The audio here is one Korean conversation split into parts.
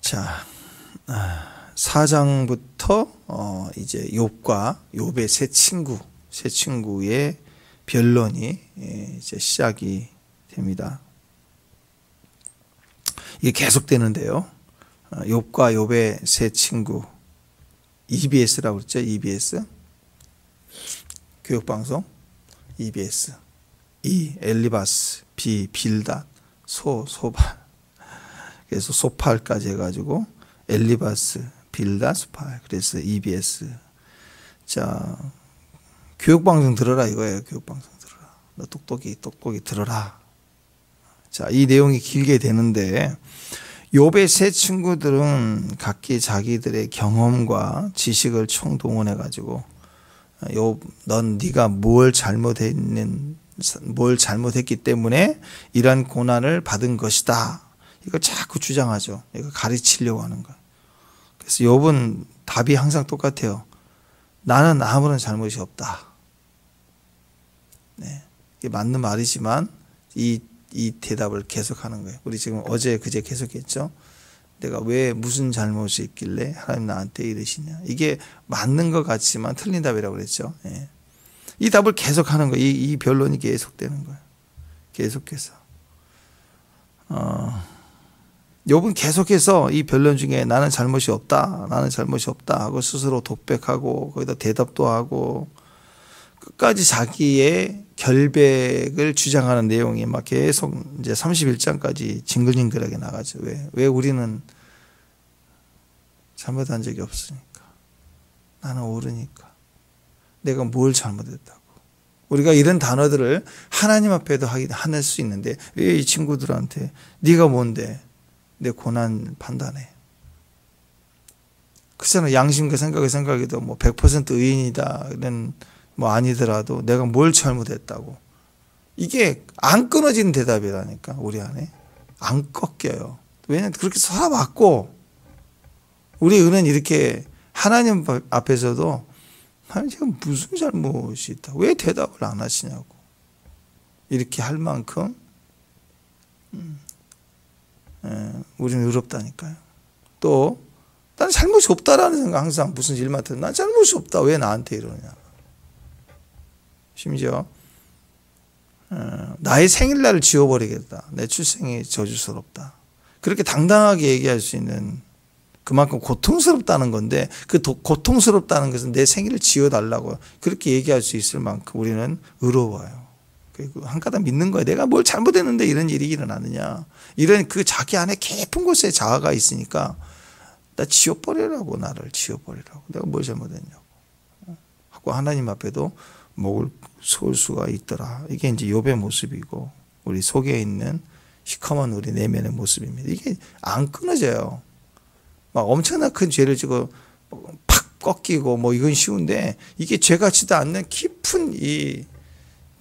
자, 4장부터 이제 욥과 욥의 세 친구의 변론이 이제 시작이 됩니다. 이게 계속되는데요. 욥과 욥의 세 친구, EBS라고 그랬죠. EBS 교육방송 EBS, E 엘리바스, B 빌닷, 소발, 그래서 소팔까지 해가지고 엘리바스, 빌닷, 소팔, 그래서 EBS. 자, 교육방송 들어라 이거예요. 교육방송 들어라. 너 똑똑히 들어라. 자, 이 내용이 길게 되는데 욥의 세 친구들은 각기 자기들의 경험과 지식을 총동원해 가지고 욥, 넌 네가 뭘 잘못했기 때문에 이러한 고난을 받은 것이다. 이거 자꾸 주장하죠. 이거 가르치려고 하는 거예요. 그래서 욥은 답이 항상 똑같아요. 나는 아무런 잘못이 없다. 네, 이게 맞는 말이지만 이 대답을 계속하는 거예요. 우리 지금 어제 그제 계속했죠. 내가 왜 무슨 잘못이 있길래 하나님 나한테 이러시냐. 이게 맞는 것 같지만 틀린 답이라고 그랬죠. 예. 이 답을 계속하는 거예요. 이 변론이 계속되는 거예요. 계속해서 욥은 계속해서 이 변론 중에 나는 잘못이 없다 하고 스스로 독백하고 거기다 대답도 하고 끝까지 자기의 결백을 주장하는 내용이 막 계속 이제 31장까지 징글징글하게 나가죠. 왜 우리는 잘못한 적이 없으니까. 나는 옳으니까. 내가 뭘 잘못했다고. 우리가 이런 단어들을 하나님 앞에도 하낼 수 있는데 왜 이 친구들한테 네가 뭔데 내 고난 판단해. 그렇잖아. 양심과 생각해도 뭐 100% 의인이다 이런 뭐 아니더라도 내가 뭘 잘못했다고. 이게 안 끊어지는 대답이라니까. 우리 안에 안 꺾여요. 왜냐하면 그렇게 살아왔고 우리 은은 이렇게 하나님 앞에서도 하나님 제가 무슨 잘못이 있다. 왜 대답을 안 하시냐고. 이렇게 할 만큼 우리는 의롭다니까요. 또 난 잘못이 없다라는 생각 항상 무슨 일 맡으면 난 잘못이 없다. 왜 나한테 이러냐. 심지어 나의 생일날을 지워버리겠다. 내 출생이 저주스럽다. 그렇게 당당하게 얘기할 수 있는 그만큼 고통스럽다는 건데 그 고통스럽다는 것은 내 생일을 지워달라고 그렇게 얘기할 수 있을 만큼 우리는 의로워요. 그리고 한 가닥 믿는 거예요. 내가 뭘 잘못했는데 이런 일이 일어나느냐. 이런 그 자기 안에 깊은 곳에 자아가 있으니까 나 지워버리라고. 나를 지워버리라고. 내가 뭘 잘못했냐고 하고 하나님 앞에도 목을 쏠 수가 있더라. 이게 이제 욥의 모습이고 우리 속에 있는 시커먼 우리 내면의 모습입니다. 이게 안 끊어져요. 막 엄청난 큰 죄를 지고 팍 꺾이고 뭐 이건 쉬운데 이게 죄 같지도 않는 깊은 이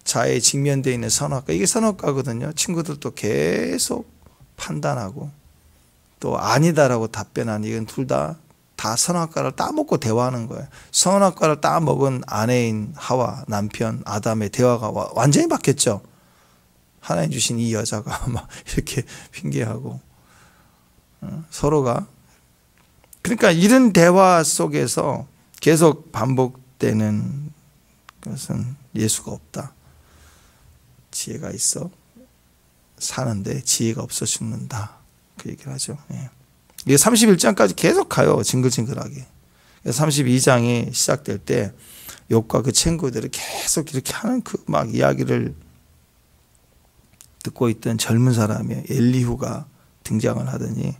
자에 직면되어 있는 선악과. 이게 선악과거든요. 친구들도 계속 판단하고 또 아니다라고 답변하는 이건 둘 다 선악과를 따먹고 대화하는 거예요. 선악과를 따먹은 아내인 하와 남편 아담의 대화가 완전히 바뀌었죠. 하나님 주신 이 여자가 막 이렇게 핑계하고 서로가. 그러니까 이런 대화 속에서 계속 반복되는 것은 예수가 없다. 지혜가 있어 사는데 지혜가 없어 죽는다. 그 얘기를 하죠. 예. 이게 31장까지 계속 가요. 징글징글하게. 32장이 시작될 때 욥과 그 친구들이 계속 이렇게 하는 그 막 이야기를 듣고 있던 젊은 사람이 엘리후가 등장을 하더니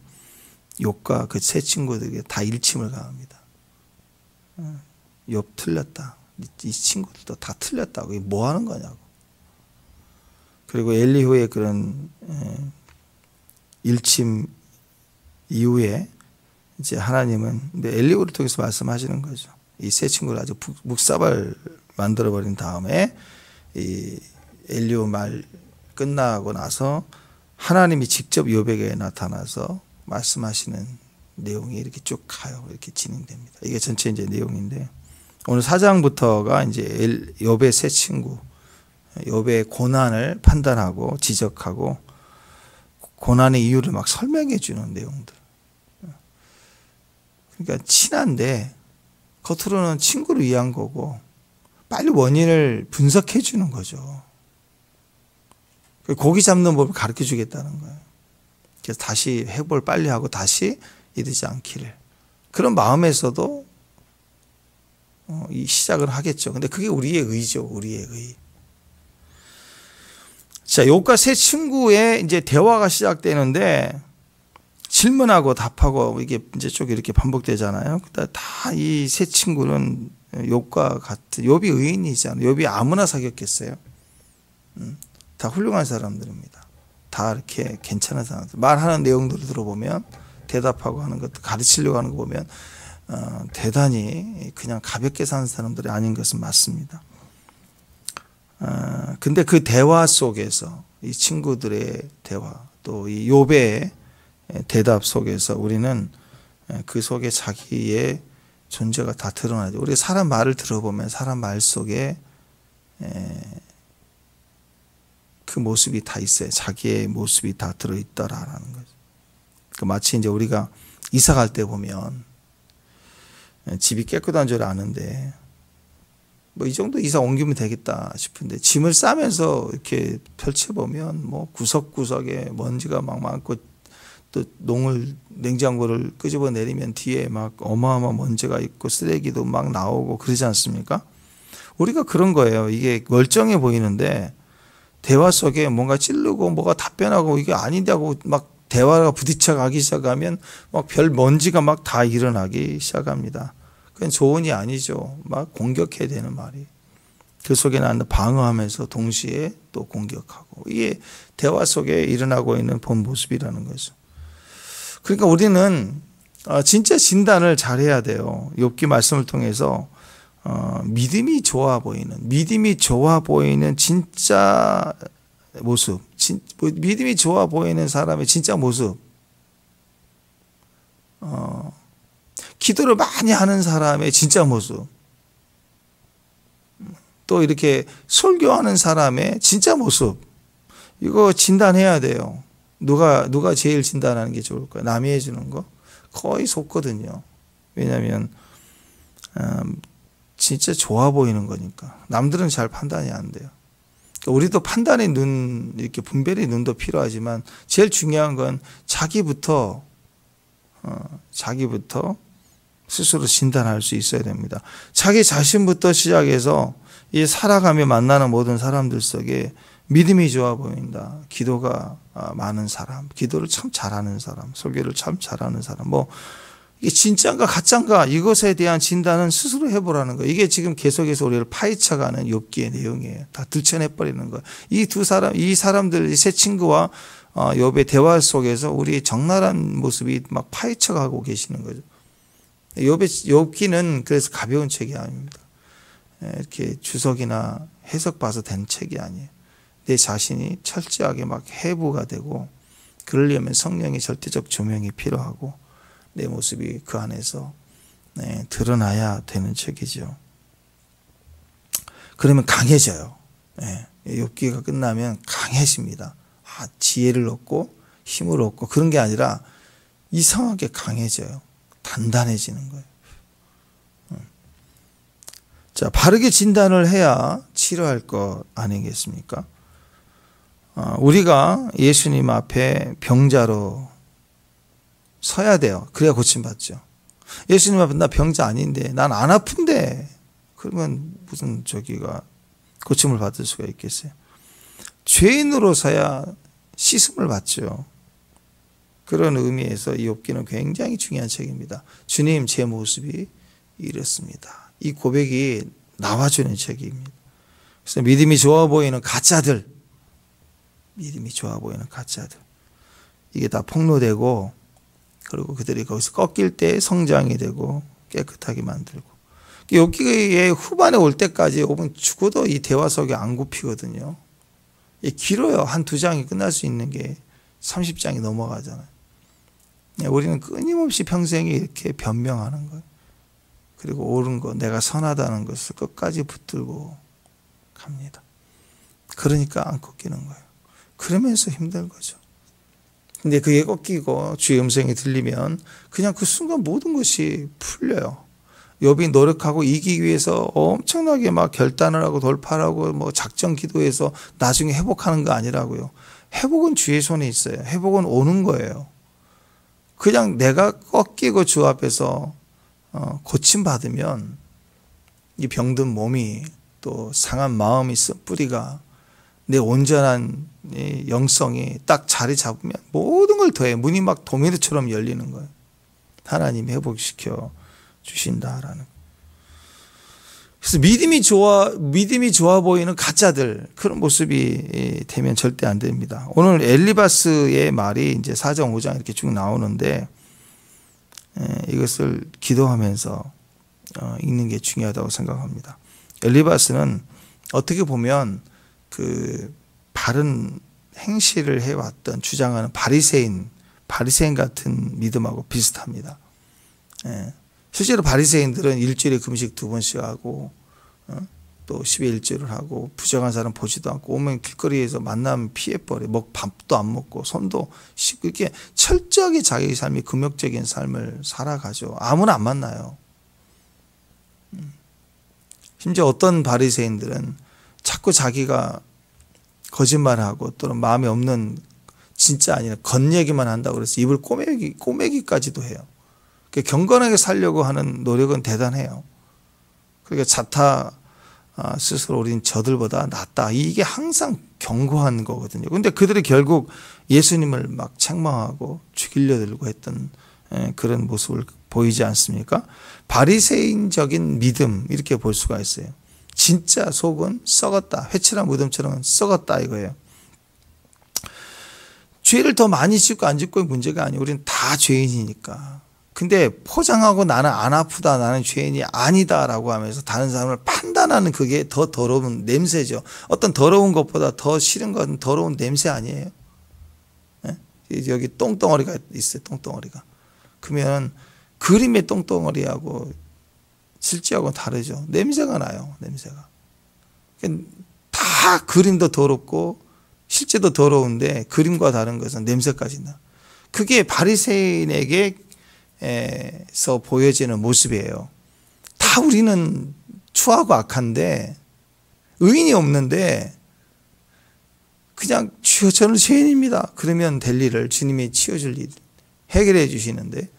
욥과 그 세 친구들에게 다 일침을 가합니다. 욥 틀렸다. 이 친구들도 다 틀렸다고. 이게 뭐 하는 거냐고. 그리고 엘리후의 그런 일침 이후에 이제 하나님은 엘리후를 통해서 말씀하시는 거죠. 이 세 친구를 아주 묵사발 만들어버린 다음에 이 엘리후 말 끝나고 나서 하나님이 직접 욥에게 나타나서 말씀하시는 내용이 이렇게 쭉 가요. 이렇게 진행됩니다. 이게 전체 이제 내용인데 오늘 4장부터가 이제 욥의 세 친구, 욥의 고난을 판단하고 지적하고 고난의 이유를 막 설명해 주는 내용들. 그러니까 친한데 겉으로는 친구를 위한 거고 빨리 원인을 분석해 주는 거죠. 고기 잡는 법을 가르쳐 주겠다는 거예요. 그래서 다시 회복을 빨리 하고 다시 이러지 않기를. 그런 마음에서도 이 시작을 하겠죠. 근데 그게 우리의 의죠. 우리의 의. 자, 욥과 세 친구의 이제 대화가 시작되는데 질문하고 답하고 이게 이제 쭉 이렇게 반복되잖아요. 다 이 세 친구는 욥과 같은, 욥이 의인이잖아요. 욥이 아무나 사귀었겠어요. 다 훌륭한 사람들입니다. 다 이렇게 괜찮은 사람들. 말하는 내용들을 들어보면 대답하고 하는 것도 가르치려고 하는 거 보면 대단히 그냥 가볍게 사는 사람들이 아닌 것은 맞습니다. 근데 그 대화 속에서 이 친구들의 대화 또 이 욥의 대답 속에서 우리는 그 속에 자기의 존재가 다 드러나죠. 우리 사람 말을 들어보면 사람 말 속에 그 모습이 다 있어요. 자기의 모습이 다 들어있더라라는 거죠. 마치 이제 우리가 이사 갈 때 보면 집이 깨끗한 줄 아는데 뭐 이 정도 이사 옮기면 되겠다 싶은데 짐을 싸면서 이렇게 펼쳐보면 뭐 구석구석에 먼지가 막 많고 또 냉장고를 끄집어 내리면 뒤에 막 어마어마한 먼지가 있고 쓰레기도 막 나오고 그러지 않습니까? 우리가 그런 거예요. 이게 멀쩡해 보이는데 대화 속에 뭔가 찌르고 뭐가 답변하고 이게 아닌데 하고 막 대화가 부딪혀 가기 시작하면 막 별 먼지가 막 다 일어나기 시작합니다. 그건 좋은이 아니죠. 막 공격해야 되는 말이. 그 속에 나는 방어하면서 동시에 또 공격하고. 이게 대화 속에 일어나고 있는 본 모습이라는 거죠. 그러니까 우리는 진짜 진단을 잘해야 돼요. 욥기 말씀을 통해서 믿음이 좋아 보이는 진짜 모습, 믿음이 좋아 보이는 사람의 진짜 모습, 기도를 많이 하는 사람의 진짜 모습, 또 이렇게 설교하는 사람의 진짜 모습, 이거 진단해야 돼요. 누가 제일 진단하는 게 좋을까요? 남이 해주는 거? 거의 속거든요. 왜냐하면 진짜 좋아 보이는 거니까. 남들은 잘 판단이 안 돼요. 우리도 판단의 눈, 이렇게 분별의 눈도 필요하지만 제일 중요한 건 자기부터 스스로 진단할 수 있어야 됩니다. 자기 자신부터 시작해서 이 살아가며 만나는 모든 사람들 속에 믿음이 좋아 보인다. 기도가 많은 사람, 기도를 참 잘하는 사람, 설교를 참 잘하는 사람, 뭐 이게 진짜인가 가짜인가 이것에 대한 진단은 스스로 해보라는 거예요. 이게 지금 계속해서 우리를 파헤쳐가는 욥기의 내용이에요. 다 들춰내버리는 거예요. 이 사람들, 이 세 친구와 욥의 대화 속에서 우리의 적나라한 모습이 막 파헤쳐가고 계시는 거죠. 욥기는 그래서 가벼운 책이 아닙니다. 이렇게 주석이나 해석 봐서 된 책이 아니에요. 내 자신이 철저하게 막 해부가 되고 그러려면 성령의 절대적 조명이 필요하고 내 모습이 그 안에서 드러나야 되는 책이죠. 그러면 강해져요. 욥기가 끝나면 강해집니다. 지혜를 얻고 힘을 얻고 그런 게 아니라 이상하게 강해져요. 단단해지는 거예요. 자, 바르게 진단을 해야 치료할 것 아니겠습니까? 우리가 예수님 앞에 병자로 서야 돼요. 그래야 고침받죠. 예수님 앞에 나 병자 아닌데, 난 안 아픈데, 그러면 무슨 고침을 받을 수가 있겠어요? 죄인으로 서야 씻음을 받죠. 그런 의미에서 이 욥기는 굉장히 중요한 책입니다. 주님, 제 모습이 이렇습니다. 이 고백이 나와주는 책입니다. 그래서 믿음이 좋아 보이는 가짜들, 이게 다 폭로되고, 그리고 그들이 거기서 꺾일 때 성장이 되고 깨끗하게 만들고. 욥기의 후반에 올 때까지 욥은 죽어도 이 대화 속에 안 굽히거든요. 길어요. 한 2장이 끝날 수 있는 게 30장이 넘어가잖아요. 우리는 끊임없이 평생에 이렇게 변명하는 거예요. 그리고 옳은 것, 내가 선하다는 것을 끝까지 붙들고 갑니다. 그러니까 안 꺾이는 거예요. 그러면서 힘든 거죠. 근데 그게 꺾이고 주의 음성이 들리면 그냥 그 순간 모든 것이 풀려요. 욥이 노력하고 이기기 위해서 엄청나게 막 결단을 하고 돌파를 하고 뭐 작전 기도해서 나중에 회복하는 거 아니라고요. 회복은 주의 손에 있어요. 회복은 오는 거예요. 그냥 내가 꺾이고 주 앞에서 고침받으면 이 병든 몸이 또 상한 마음이 쓴 뿌리가 내 온전한 영성이 딱 자리 잡으면 모든 걸 더해. 문이 막 도미노처럼 열리는 거예요. 하나님이 회복시켜 주신다라는. 그래서 믿음이 좋아 보이는 가짜들, 그런 모습이 되면 절대 안 됩니다. 오늘 엘리바스의 말이 이제 4장 5장 이렇게 쭉 나오는데 이것을 기도하면서 읽는 게 중요하다고 생각합니다. 엘리바스는 어떻게 보면 그 바른 행실을 해왔던 주장하는 바리새인 같은 믿음하고 비슷합니다. 실제로 바리새인들은 일주일에 금식 2번씩 하고 또 10일 일주일을 하고 부정한 사람 보지도 않고 오면 길거리에서 만나면 피해버려. 밥도 안 먹고 손도 씻고 이렇게 철저하게 자기 삶이 금욕적인 삶을 살아가죠. 아무나 안 만나요. 심지어 어떤 바리새인들은 자꾸 자기가 거짓말하고 또는 마음이 없는 진짜 아니라 겉얘기만 한다고 그래서 입을 꼬매기까지도 해요. 경건하게 살려고 하는 노력은 대단해요. 그러니까 자타 스스로 우린 저들보다 낫다. 이게 항상 경고한 거거든요. 그런데 그들이 결국 예수님을 막 책망하고 죽이려 들고 했던 그런 모습을 보이지 않습니까? 바리새인적인 믿음 이렇게 볼 수가 있어요. 진짜 속은 썩었다. 회칠한 무덤처럼 썩었다 이거예요. 죄를 더 많이 짓고 안 짓고의 문제가 아니에요. 우리는 다 죄인이니까. 근데 포장하고 나는 안 아프다, 나는 죄인이 아니다라고 하면서 다른 사람을 판단하는 그게 더 더러운 냄새죠. 어떤 더러운 것보다 더 싫은 건 더러운 냄새 아니에요? 네? 여기 똥덩어리가 있어요. 똥덩어리가. 그러면 그림의 똥덩어리하고 실제하고는 다르죠. 냄새가 나요. 냄새가. 다 그림도 더럽고 실제도 더러운데 그림과 다른 것은 냄새까지 나. 그게 바리새인에게서 보여지는 모습이에요. 다 우리는 추하고 악한데 의인이 없는데 그냥 주여 저는 죄인입니다. 그러면 될 일을 주님이 치워줄 일 해결해 주시는데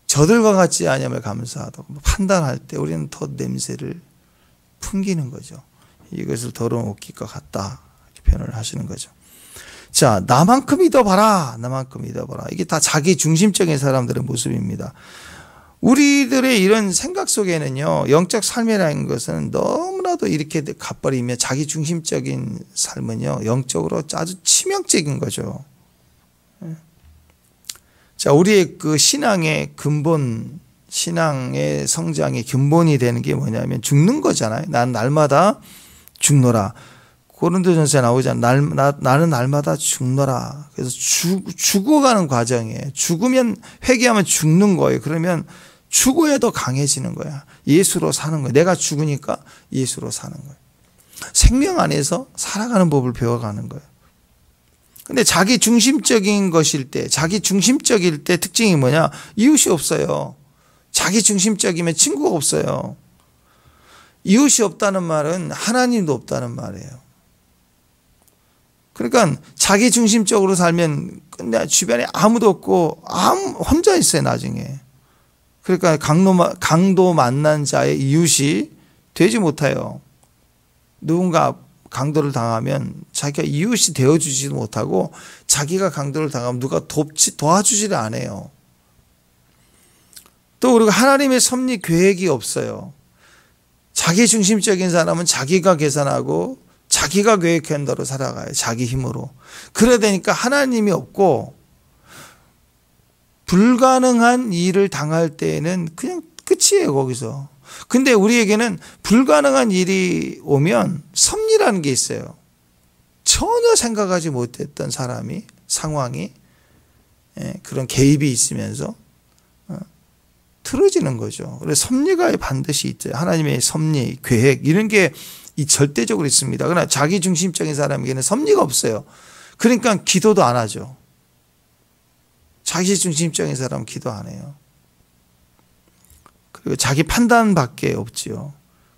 저들과 같지 아니함을 감사하다고 판단할 때 우리는 더 냄새를 풍기는 거죠. 이것을 더러운 옷깃과 같다 이렇게 표현을 하시는 거죠. 자, 나만큼 믿어봐라. 나만큼 믿어봐라. 이게 다 자기 중심적인 사람들의 모습입니다. 우리들의 이런 생각 속에는요, 영적 삶이라는 것은 너무나도 이렇게 가버리면 자기 중심적인 삶은요, 영적으로 아주 치명적인 거죠. 자, 우리의 그 신앙의 근본, 신앙의 성장의 근본이 되는 게 뭐냐면 죽는 거잖아요. 난 날마다 죽노라. 고린도전서에 나오잖아. 나는 날마다 죽노라. 그래서 죽어가는 과정이에요. 죽으면 회개하면 죽는 거예요. 그러면 죽어야 더 강해지는 거야. 예수로 사는 거예요. 내가 죽으니까 예수로 사는 거예요. 생명 안에서 살아가는 법을 배워가는 거예요. 근데 자기 중심적인 것일 때, 자기 중심적일 때 특징이 뭐냐? 이웃이 없어요. 자기 중심적이면 친구가 없어요. 이웃이 없다는 말은 하나님도 없다는 말이에요. 그러니까 자기 중심적으로 살면 끝내 주변에 아무도 없고 혼자 있어요 나중에. 그러니까 강도 만난 자의 이웃이 되지 못해요. 누군가 강도를 당하면 자기가 이웃이 되어주지도 못하고 자기가 강도를 당하면 누가 도와주지를 않아요. 또 그리고 하나님의 섭리 계획이 없어요. 자기 중심적인 사람은 자기가 계산하고 자기가 계획한 대로 살아가요. 자기 힘으로. 그래야 되니까 하나님이 없고 불가능한 일을 당할 때에는 그냥 끝이에요. 거기서. 근데 우리에게는 불가능한 일이 오면 섭리라는 게 있어요. 전혀 생각하지 못했던 사람이 상황이 그런 개입이 있으면서 틀어지는 거죠. 그래서 섭리가 반드시 있죠. 하나님의 섭리, 계획 이런 게 절대적으로 있습니다. 그러나 자기 중심적인 사람에게는 섭리가 없어요. 그러니까 기도도 안 하죠. 자기중심적인 사람은 기도 안 해요. 그리고 자기 판단밖에 없지요.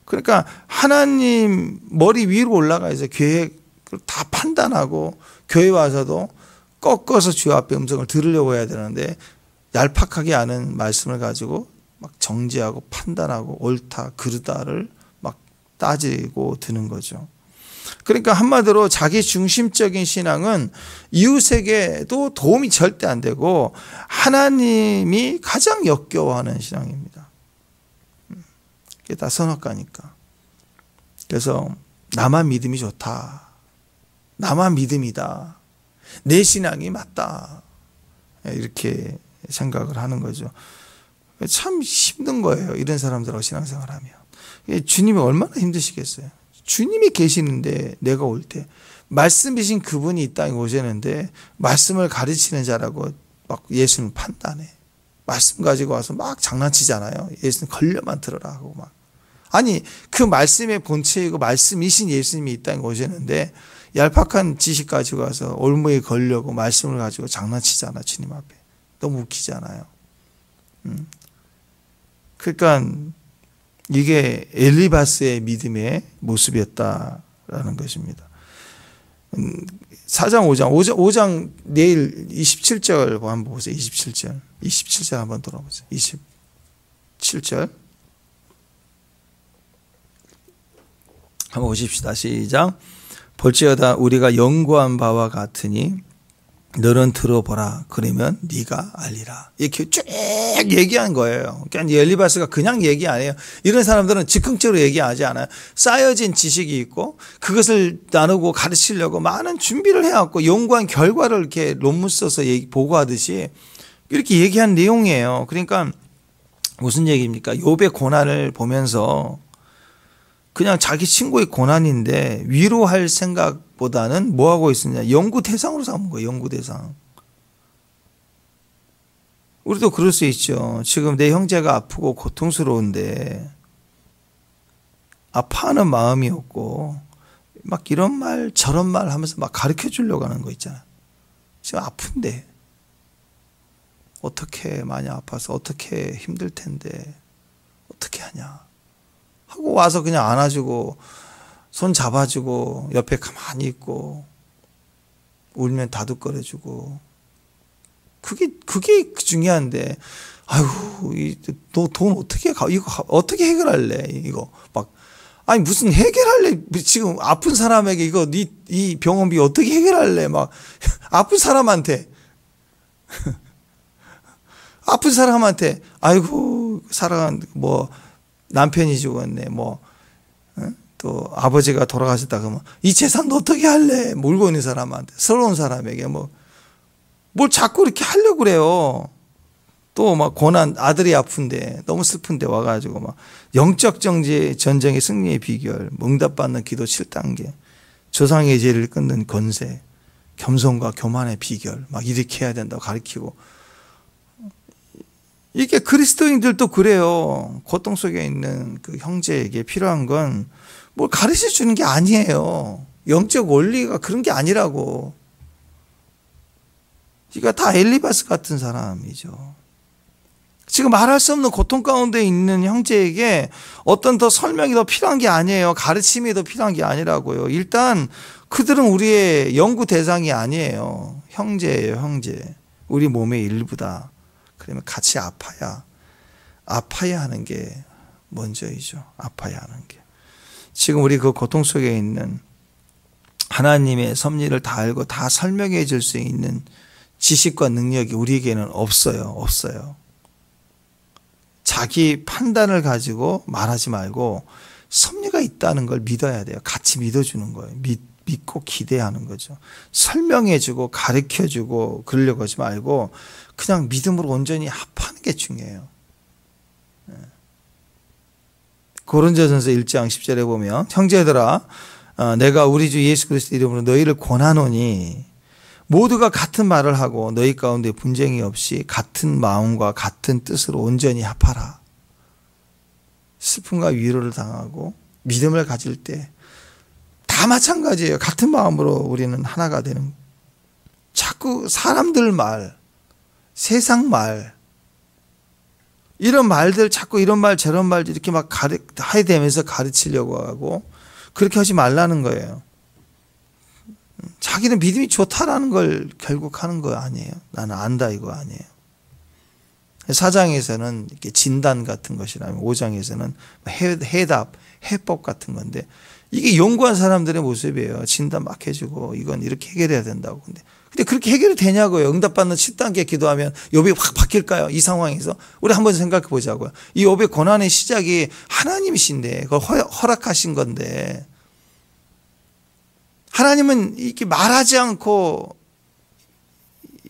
그러니까 하나님 머리 위로 올라가서 계획을 다 판단하고 교회 와서도 꺾어서 주 앞에 음성을 들으려고 해야 되는데 얄팍하게 아는 말씀을 가지고 막 정죄하고 판단하고 옳다 그르다를 막 따지고 드는 거죠. 그러니까 한마디로 자기 중심적인 신앙은 이웃에게도 도움이 절대 안 되고 하나님이 가장 역겨워하는 신앙입니다. 이게 다 선악과니까. 그래서 나만 믿음이 좋다. 나만 믿음이다. 내 신앙이 맞다. 이렇게 생각을 하는 거죠. 참 힘든 거예요. 이런 사람들하고 신앙생활하면. 주님이 얼마나 힘드시겠어요. 주님이 계시는데 내가 올 때 말씀이신 그분이 이 땅에 오시는데 말씀을 가르치는 자라고 막 예수는 판단해. 말씀 가지고 와서 막 장난치잖아요. 예수는 걸려만 들어라 하고 막. 아니 그 말씀의 본체이고 말씀이신 예수님이 이 땅에 오시는데 얄팍한 지식 가지고 와서 올무에 걸려고 말씀을 가지고 장난치잖아. 주님 앞에. 너무 웃기잖아요. 그러니까 이게 엘리바스의 믿음의 모습이었다라는 것입니다. 4장 5장 내일 27절 한번 보세요. 27절 한번 돌아보세요. 27절 한번 보십시다. 시작. 볼지어다 우리가 연구한 바와 같으니 너는 들어보라. 그러면 네가 알리라. 이렇게 쭉 얘기한 거예요. 그러니까 엘리바스가 그냥 얘기 안 해요. 이런 사람들은 즉흥적으로 얘기하지 않아요. 쌓여진 지식이 있고 그것을 나누고 가르치려고 많은 준비를 해왔고 연구한 결과를 이렇게 논문 써서 보고하듯이 이렇게 얘기한 내용이에요. 그러니까 무슨 얘기입니까? 욥의 고난을 보면서 그냥 자기 친구의 고난인데 위로할 생각보다는 뭐 하고 있느냐? 연구 대상으로 삼은 거예요. 연구 대상. 우리도 그럴 수 있죠. 지금 내 형제가 아프고 고통스러운데 아파하는 마음이 없고 막 이런 말 저런 말 하면서 막 가르쳐 주려고 하는 거 있잖아요. 지금 아픈데 어떻게 많이 아파서 어떻게 힘들 텐데 어떻게 하냐 하고 와서 그냥 안아주고 손 잡아주고 옆에 가만히 있고 울면 다독거려주고 그게 중요한데 아유 너 돈 어떻게 이거 어떻게 해결할래 이거 막 아니 무슨 해결할래 지금 아픈 사람에게 이거 이 병원비 어떻게 해결할래 막 아픈 사람한테 아이고 사랑한 뭐 남편이 죽었네 뭐 또 아버지가 돌아가셨다 그러면 이 재산도 어떻게 할래 물고 있는 사람한테 서러운 사람에게 뭘 자꾸 이렇게 하려고 그래요. 또 막 고난 아들이 아픈데 너무 슬픈데 와가지고 막 영적 전쟁의 승리의 비결 응답받는 기도 7단계 조상의 죄를 끊는 권세 겸손과 교만의 비결 막 이렇게 해야 된다고 가르치고 이게 그리스도인들도 그래요. 고통 속에 있는 그 형제에게 필요한 건 뭘 가르쳐 주는 게 아니에요. 영적 원리가 그런 게 아니라고. 그러니까 다 엘리바스 같은 사람이죠. 지금 말할 수 없는 고통 가운데 있는 형제에게 어떤 더 설명이 더 필요한 게 아니에요. 가르침이 더 필요한 게 아니라고요. 일단 그들은 우리의 연구 대상이 아니에요. 형제예요, 형제. 우리 몸의 일부다. 그러면 같이 아파야 하는 게 먼저이죠. 아파야 하는 게. 지금 우리 그 고통 속에 있는 하나님의 섭리를 다 알고 다 설명해 줄 수 있는 지식과 능력이 우리에게는 없어요. 자기 판단을 가지고 말하지 말고 섭리가 있다는 걸 믿어야 돼요. 같이 믿어주는 거예요. 믿고 기대하는 거죠. 설명해 주고 가르쳐 주고 그러려고 하지 말고 그냥 믿음으로 온전히 합하는 게 중요해요. 고린도전서 1장 10절에 보면 형제들아 내가 우리 주 예수 그리스도 이름으로 너희를 권하노니 모두가 같은 말을 하고 너희 가운데 분쟁이 없이 같은 마음과 같은 뜻으로 온전히 합하라. 슬픔과 위로를 당하고 믿음을 가질 때 다 마찬가지예요. 같은 마음으로 우리는 하나가 되는. 자꾸 사람들 말 세상 말, 이런 말들 자꾸 이런 말 저런 말 이렇게 막 하대면서 가르치려고 하고 그렇게 하지 말라는 거예요. 자기는 믿음이 좋다라는 걸 결국 하는 거 아니에요. 나는 안다 이거 아니에요. 4장에서는 이렇게 진단 같은 것이라면 5장에서는 해답, 해법 같은 건데 이게 연구한 사람들의 모습이에요. 진단 막 해주고 이건 이렇게 해결해야 된다고. 근데 그렇게 해결이 되냐고요. 응답받는 7단계 기도하면 욥이 확 바뀔까요? 이 상황에서 우리 한번 생각해 보자고요. 이 욥의 고난의 시작이 하나님이신데 그걸 허락하신 건데 하나님은 이렇게 말하지 않고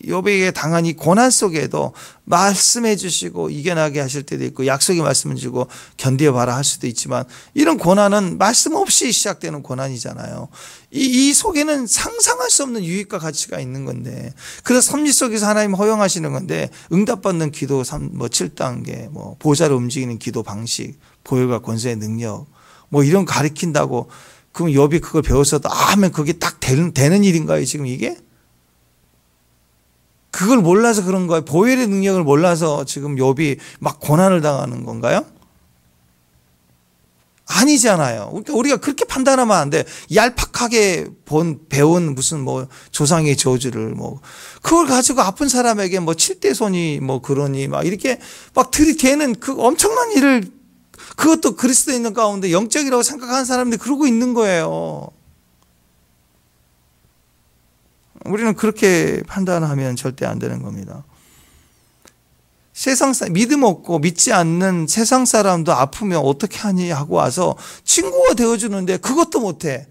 욥에게 당한 이 고난 속에도 말씀해 주시고 이겨나게 하실 때도 있고 약속의 말씀을 주고 견뎌봐라 할 수도 있지만 이런 고난은 말씀 없이 시작되는 고난이잖아요. 이 속에는 상상할 수 없는 유익과 가치가 있는 건데 그래서 섭리 속에서 하나님 허용하시는 건데 응답받는 기도 7단계 보좌를 움직이는 기도 방식 보혈과 권세의 능력 이런 가르친다고 그럼 욥이 그걸 배웠어도 하면 그게 딱 되는 일인가요 지금 이게? 그걸 몰라서 그런 거예요. 보혈의 능력을 몰라서 지금 욥이 막 고난을 당하는 건가요? 아니잖아요. 우리가 그렇게 판단하면 안 돼. 얄팍하게 배운 무슨 조상의 저주를 그걸 가지고 아픈 사람에게 7대 손이 그러니 막 이렇게 막 들이대는 그 엄청난 일을 그것도 그리스도인들 가운데 영적이라고 생각하는 사람들이 그러고 있는 거예요. 우리는 그렇게 판단하면 절대 안 되는 겁니다. 믿음 없고 믿지 않는 세상 사람도 아프면 어떻게 하니 하고 와서 친구가 되어주는데 그것도 못해.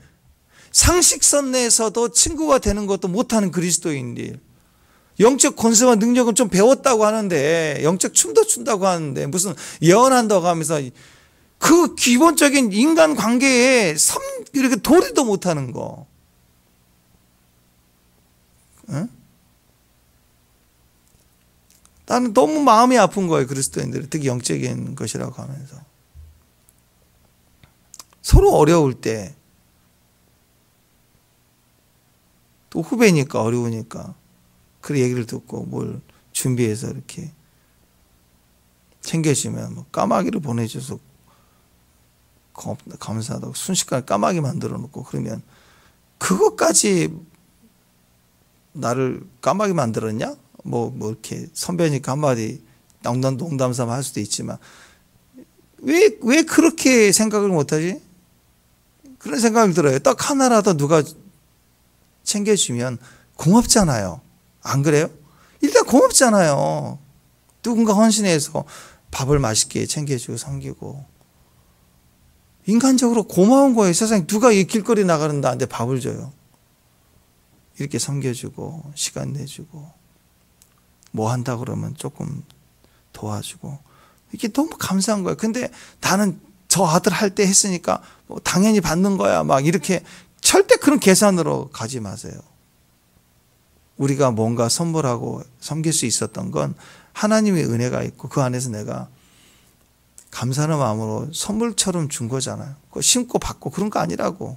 상식선 내에서도 친구가 되는 것도 못하는 그리스도인들. 영적 권세와 능력은 좀 배웠다고 하는데 영적 춤도 춘다고 하는데 무슨 예언한다고 하면서 그 기본적인 인간 관계에 이렇게 도리도 못하는 거. 응? 나는 너무 마음이 아픈 거예요. 그리스도인들이 특히 영적인 것이라고 하면서 서로 어려울 때 또 후배니까 어려우니까 그 얘기를 듣고 뭘 준비해서 이렇게 챙겨주면 까마귀를 보내줘서 감사하다고 순식간에 까마귀 만들어 놓고 그러면 그것까지 나를 까마귀 만들었냐? 이렇게 선배니까 한마디 농담 삼아 할 수도 있지만 왜 그렇게 생각을 못하지? 그런 생각이 들어요. 딱 하나라도 누가 챙겨주면 고맙잖아요. 안 그래요? 일단 고맙잖아요. 누군가 헌신해서 밥을 맛있게 챙겨주고 섬기고 인간적으로 고마운 거예요. 세상에 누가 이 길거리 나가는 나한테 밥을 줘요. 이렇게 섬겨주고 시간 내주고 한다 그러면 조금 도와주고 이게 너무 감사한 거예요. 근데 나는 저 아들 할 때 했으니까 당연히 받는 거야 막 이렇게 절대 그런 계산으로 가지 마세요. 우리가 뭔가 선물하고 섬길 수 있었던 건 하나님의 은혜가 있고 그 안에서 내가 감사하는 마음으로 선물처럼 준 거잖아요. 그거 심고 받고 그런 거 아니라고.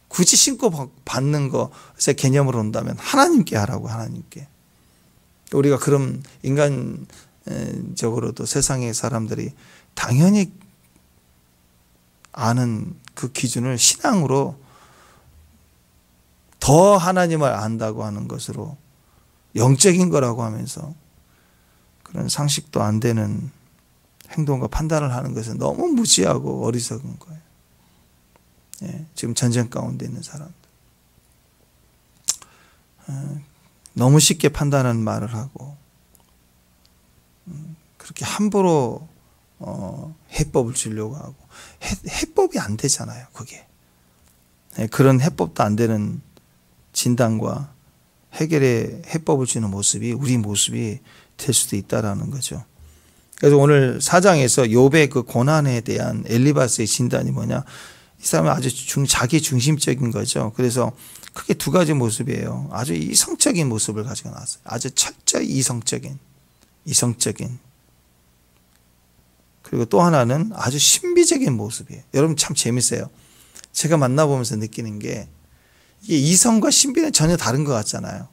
굳이 심고 받는 것의 개념으로 온다면 하나님께 하라고. 하나님께. 우리가 그런 인간적으로도 세상의 사람들이 당연히 아는 그 기준을 신앙으로 더 하나님을 안다고 하는 것으로 영적인 거라고 하면서 그런 상식도 안 되는 행동과 판단을 하는 것은 너무 무지하고 어리석은 거예요. 예, 지금 전쟁 가운데 있는 사람들. 너무 쉽게 판단하는 말을 하고 그렇게 함부로 해법을 주려고 하고 해법이 안 되잖아요. 그게. 예, 그런 해법도 안 되는 진단과 해결의 해법을 주는 모습이 우리 모습이 될 수도 있다라는 거죠. 그래서 오늘 4장에서 욥의 그 고난에 대한 엘리바스의 진단이 뭐냐? 이 사람은 아주 자기 중심적인 거죠. 그래서 크게 두 가지 모습이에요. 아주 이성적인 모습을 가지고 나왔어요. 아주 철저히 이성적인. 그리고 또 하나는 아주 신비적인 모습이에요. 여러분 참 재밌어요. 제가 만나보면서 느끼는 게 이게 이성과 신비는 전혀 다른 것 같잖아요.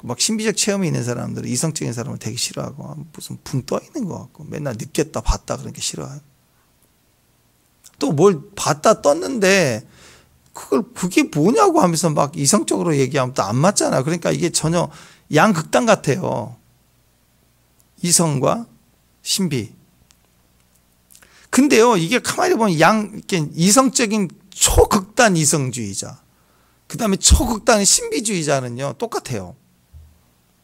막 신비적 체험이 있는 사람들은 이성적인 사람을 되게 싫어하고 무슨 붕 떠 있는 것 같고 맨날 느꼈다 봤다 그런 게 싫어해요. 또 뭘 봤다 떴는데 그게 뭐냐고 하면서 막 이성적으로 얘기하면 또 안 맞잖아요. 그러니까 이게 전혀 양극단 같아요. 이성과 신비. 근데요, 이게 가만히 보면 이렇게 이성적인 초극단 이성주의자, 그 다음에 초극단 신비주의자는요, 똑같아요.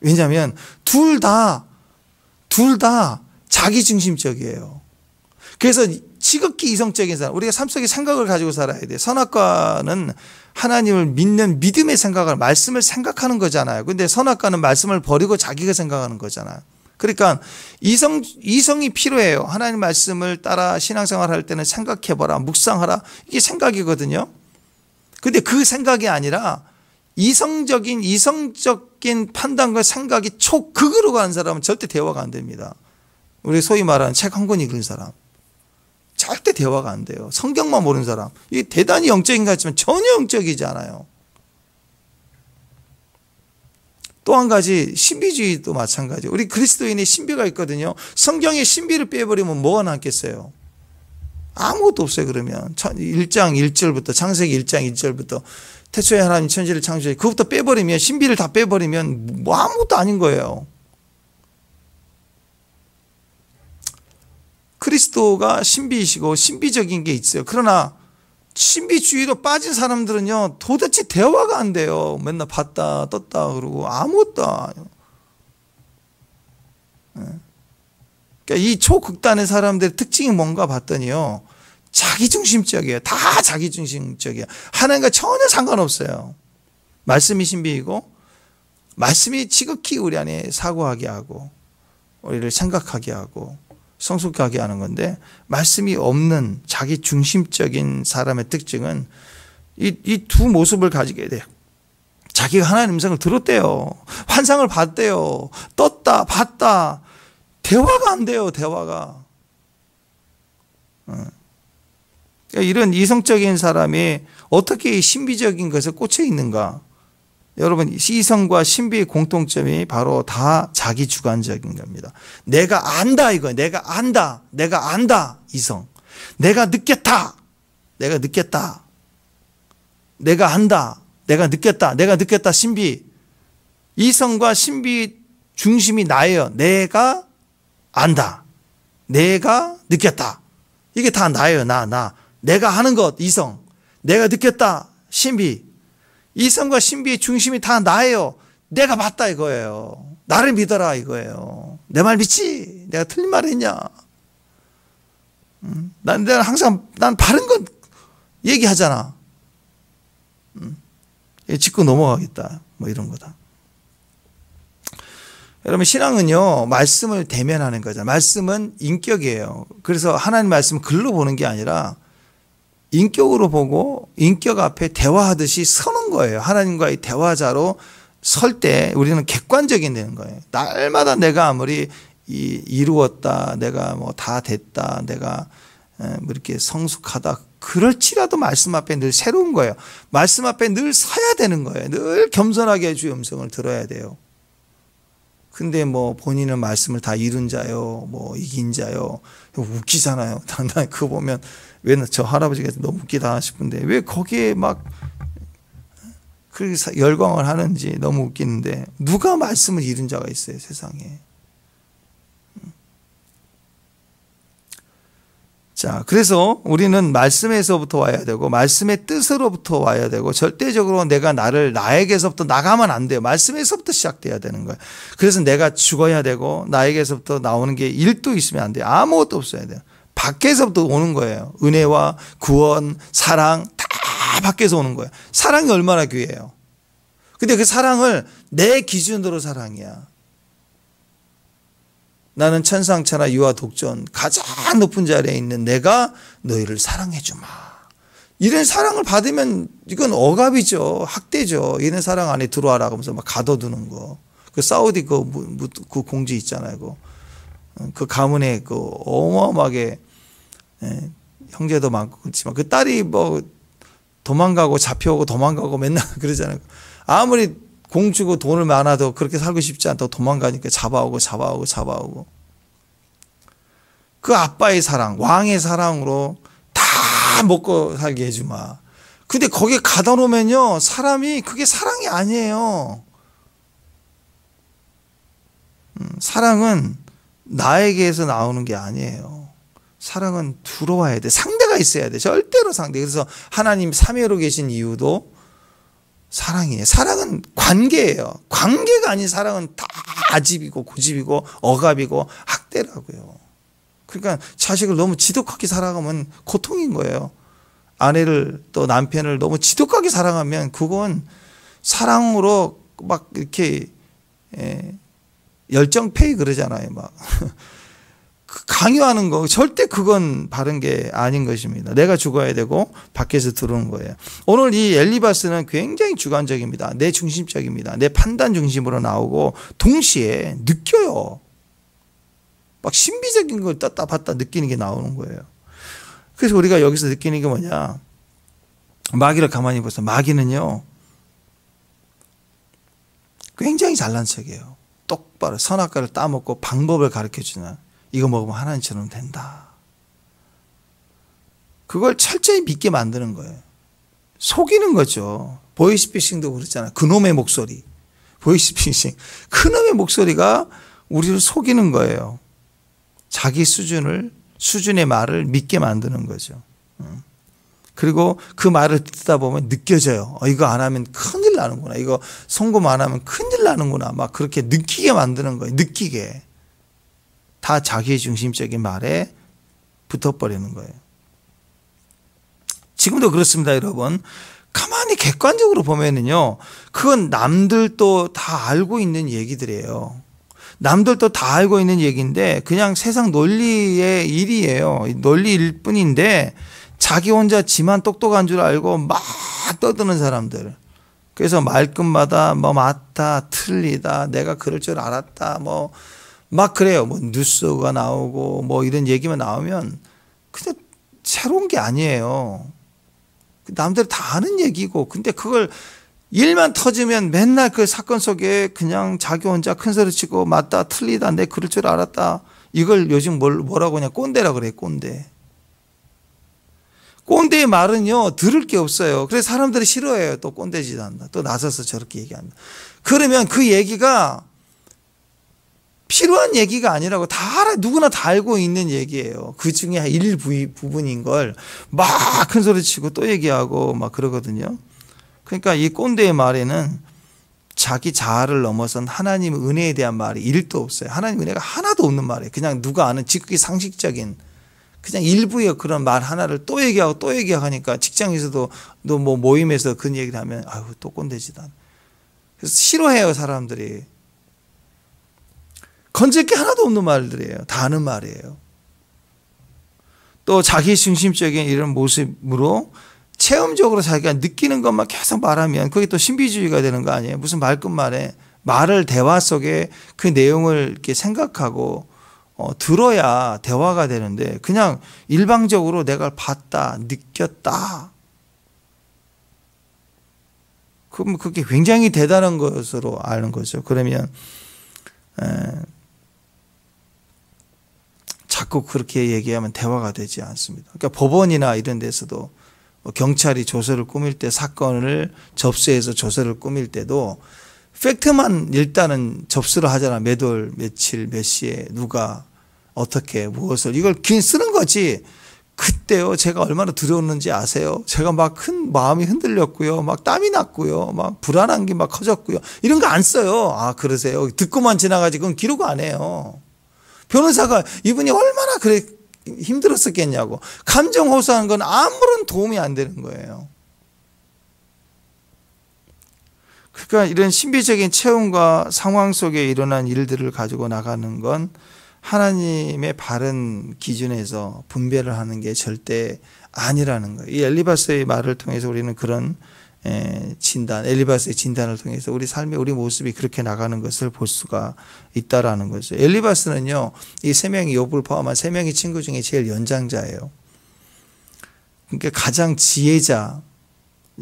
왜냐하면 둘 다 자기중심적이에요. 그래서 지극히 이성적인 사람, 우리가 삶 속에 생각을 가지고 살아야 돼요. 선악과는 하나님을 믿는 믿음의 생각을, 말씀을 생각하는 거잖아요. 근데 선악과는 말씀을 버리고 자기가 생각하는 거잖아요. 그러니까 이성이 필요해요. 하나님 말씀을 따라 신앙생활 할 때는 생각해봐라, 묵상하라. 이게 생각이거든요. 근데 그 생각이 아니라 이성적인 판단과 생각이 초극으로 가는 사람은 절대 대화가 안 됩니다. 우리 소위 말하는 책 한 권 읽은 사람. 절대 대화가 안 돼요. 성경만 모르는 사람. 이게 대단히 영적인 것 같지만 전혀 영적이지 않아요. 또 한 가지 신비주의도 마찬가지. 우리 그리스도인의 신비가 있거든요. 성경의 신비를 빼버리면 뭐가 남겠어요? 아무것도 없어요. 그러면 1장 1절부터 창세기 1장 1절부터 태초에 하나님 천지를 창조해 그것부터 빼버리면, 신비를 다 빼버리면 뭐 아무것도 아닌 거예요. 그리스도가 신비이시고 신비적인 게 있어요. 그러나 신비주의로 빠진 사람들은요, 도대체 대화가 안 돼요. 맨날 봤다 떴다 그러고 아무것도 안 해요. 그러니까 이 초극단의 사람들의 특징이 뭔가 봤더니요, 자기중심적이에요. 다 자기중심적이에요. 하나님과 전혀 상관없어요. 말씀이 신비이고 말씀이 지극히 우리 안에 사고하게 하고 우리를 생각하게 하고 성숙하게 하는 건데, 말씀이 없는 자기중심적인 사람의 특징은 이 두 모습을 가지게 돼요. 자기가 하나님의 음성을 들었대요. 환상을 봤대요. 떴다 봤다. 대화가 안 돼요. 대화가. 그러니까 이런 이성적인 사람이 어떻게 신비적인 것에 꽂혀 있는가? 여러분, 이성과 신비의 공통점이 바로 다 자기 주관적인 겁니다. 내가 안다 이거예요. 내가 안다 이성. 내가 느꼈다. 내가 안다. 내가 느꼈다 신비. 이성과 신비 중심이 나예요. 내가 안다. 내가 느꼈다. 이게 다 나예요. 나. 내가 하는 것 이성. 내가 느꼈다 신비. 이성과 신비의 중심이 다 나예요. 내가 봤다 이거예요. 나를 믿어라 이거예요. 내 말 믿지? 내가 틀린 말 했냐? 내가 항상 난 바른 건 얘기하잖아. 짚고 넘어가겠다. 뭐 이런 거다. 여러분, 신앙은요, 말씀을 대면하는 거잖아요. 말씀은 인격이에요. 그래서 하나님 말씀을 글로 보는 게 아니라 인격으로 보고 인격 앞에 대화하듯이 서는 거예요. 하나님과의 대화자로 설 때 우리는 객관적이 되는 거예요. 날마다 내가 아무리 이루었다, 내가 뭐 다 됐다, 내가 뭐 이렇게 성숙하다, 그럴지라도 말씀 앞에 늘 새로운 거예요. 말씀 앞에 늘 서야 되는 거예요. 늘 겸손하게 주의 음성을 들어야 돼요. 근데 뭐 본인은 말씀을 다 이룬 자요, 뭐 이긴 자요, 웃기잖아요. 난 그거 보면 왜 저 할아버지가 너무 웃기다 싶은데 왜 거기에 막 그렇게 열광을 하는지 너무 웃기는데, 누가 말씀을 이룬 자가 있어요, 세상에. 자, 그래서 우리는 말씀에서부터 와야 되고 말씀의 뜻으로부터 와야 되고, 절대적으로 내가 나에게서부터 나가면 안 돼요. 말씀에서부터 시작돼야 되는 거예요. 그래서 내가 죽어야 되고 나에게서부터 나오는 게 1도 있으면 안 돼요. 아무것도 없어야 돼요. 밖에서부터 오는 거예요. 은혜와 구원, 사랑 다 밖에서 오는 거예요. 사랑이 얼마나 귀해요. 근데 그 사랑을 내 기준으로 사랑이야. 나는 천상천하 유아 독전 가장 높은 자리에 있는 내가 너희를 사랑해 주마. 이런 사랑을 받으면 이건 억압이죠. 학대죠. 이런 사랑 안에 들어와라 하면서 막 가둬두는 거. 그 사우디 그 공지 있잖아요. 그 가문에 그 어마어마하게 형제도 많고 그렇지만 그 딸이 뭐 도망가고 잡혀오고 도망가고 맨날 그러잖아요. 아무리 공주고 돈을 많아도 그렇게 살고 싶지 않다고 도망가니까 잡아오고. 그 아빠의 사랑, 왕의 사랑으로 다 먹고 살게 해주마. 근데 거기에 가다 놓으면요, 사람이 그게 사랑이 아니에요. 사랑은 나에게서 나오는 게 아니에요. 사랑은 들어와야 돼. 상대가 있어야 돼. 절대로 상대. 그래서 하나님 3위로 계신 이유도 사랑이에요. 사랑은 관계예요. 관계가 아닌 사랑은 다 아집이고 고집이고 억압이고 학대라고요. 그러니까 자식을 너무 지독하게 사랑하면 고통인 거예요. 아내를 또 남편을 너무 지독하게 사랑하면 그건 사랑으로 막 이렇게 열정페이 그러잖아요. 막 강요하는 거 절대 그건 바른 게 아닌 것입니다. 내가 죽어야 되고 밖에서 들어오는 거예요. 오늘 이 엘리바스는 굉장히 주관적입니다. 내 중심적입니다. 내 판단 중심으로 나오고 동시에 느껴요. 막 신비적인 걸 떴다 봤다 느끼는 게 나오는 거예요. 그래서 우리가 여기서 느끼는 게 뭐냐. 마귀를 가만히 보세요. 마귀는요, 굉장히 잘난 척이에요. 똑바로 선악과를 따먹고 방법을 가르쳐 주나. 이거 먹으면 하나님처럼 된다. 그걸 철저히 믿게 만드는 거예요. 속이는 거죠. 보이스피싱도 그렇잖아요. 그놈의 목소리. 보이스피싱. 그놈의 목소리가 우리를 속이는 거예요. 자기 수준의 말을 믿게 만드는 거죠. 그리고 그 말을 듣다 보면 느껴져요. 이거 안 하면 큰일 나는구나. 이거 송금 안 하면 큰일 나는구나. 막 그렇게 느끼게 만드는 거예요. 느끼게. 다 자기 중심적인 말에 붙어버리는 거예요. 지금도 그렇습니다, 여러분. 가만히 객관적으로 보면은요, 그건 남들도 다 알고 있는 얘기들이에요. 남들도 다 알고 있는 얘기인데 그냥 세상 논리의 일이에요. 논리일 뿐인데 자기 혼자 지만 똑똑한 줄 알고 막 떠드는 사람들. 그래서 말끝마다 뭐 맞다, 틀리다, 내가 그럴 줄 알았다, 뭐 막 그래요. 뭐 뉴스가 나오고 뭐 이런 얘기만 나오면 근데 새로운 게 아니에요. 남들 다 아는 얘기고, 근데 그걸 일만 터지면 맨날 그 사건 속에 그냥 자기 혼자 큰 소리 치고 맞다, 틀리다, 내 그럴 줄 알았다. 이걸 요즘 뭐라고 하냐, 꼰대라 그래, 꼰대. 꼰대의 말은요, 들을 게 없어요. 그래서 사람들이 싫어해요. 또 꼰대짓 한다. 또 나서서 저렇게 얘기한다. 그러면 그 얘기가 필요한 얘기가 아니라고 다 알아, 누구나 다 알고 있는 얘기예요. 그 중에 일부분인 걸 막 큰 소리 치고 또 얘기하고 막 그러거든요. 그러니까 이 꼰대의 말에는 자기 자아를 넘어선 하나님 은혜에 대한 말이 1도 없어요. 하나님 은혜가 하나도 없는 말이에요. 그냥 누가 아는 지극히 상식적인 그냥 일부의 그런 말 하나를 또 얘기하고 또 얘기하니까 직장에서도 또 뭐 모임에서 그런 얘기를 하면 아유 또 꼰대지다. 그래서 싫어해요, 사람들이. 건질 게 하나도 없는 말들이에요. 다 아는 말이에요. 또 자기 중심적인 이런 모습으로 체험적으로 자기가 느끼는 것만 계속 말하면 그게 또 신비주의가 되는 거 아니에요. 무슨 말끝말에 말을 대화 속에 그 내용을 이렇게 생각하고 들어야 대화가 되는데 그냥 일방적으로 내가 봤다, 느꼈다. 그럼 그게 굉장히 대단한 것으로 아는 거죠. 그러면 자꾸 그렇게 얘기하면 대화가 되지 않습니다. 그러니까 법원이나 이런 데서도 경찰이 조서를 꾸밀 때 사건을 접수해서 조서를 꾸밀 때도 팩트만 일단은 접수를 하잖아. 몇 월, 며칠, 몇 시에 누가 어떻게 무엇을 이걸 그냥 쓰는 거지. 그때요 제가 얼마나 두려웠는지 아세요? 제가 막 큰 마음이 흔들렸고요. 막 땀이 났고요. 막 불안한 게 막 커졌고요. 이런 거 안 써요. 아 그러세요? 듣고만 지나가지 그건 기록 안 해요. 변호사가 이분이 얼마나 그래 힘들었었겠냐고. 감정 호소하는 건 아무런 도움이 안 되는 거예요. 그러니까 이런 신비적인 체험과 상황 속에 일어난 일들을 가지고 나가는 건 하나님의 바른 기준에서 분별을 하는 게 절대 아니라는 거예요. 이 엘리바스의 말을 통해서 우리는 그런 진단, 엘리바스의 진단을 통해서 우리 삶의 우리 모습이 그렇게 나가는 것을 볼 수가 있다라는 거죠. 엘리바스는요, 이 세 명이 욥을 포함한 세 명의 친구 중에 제일 연장자예요. 그러니까 가장 지혜자,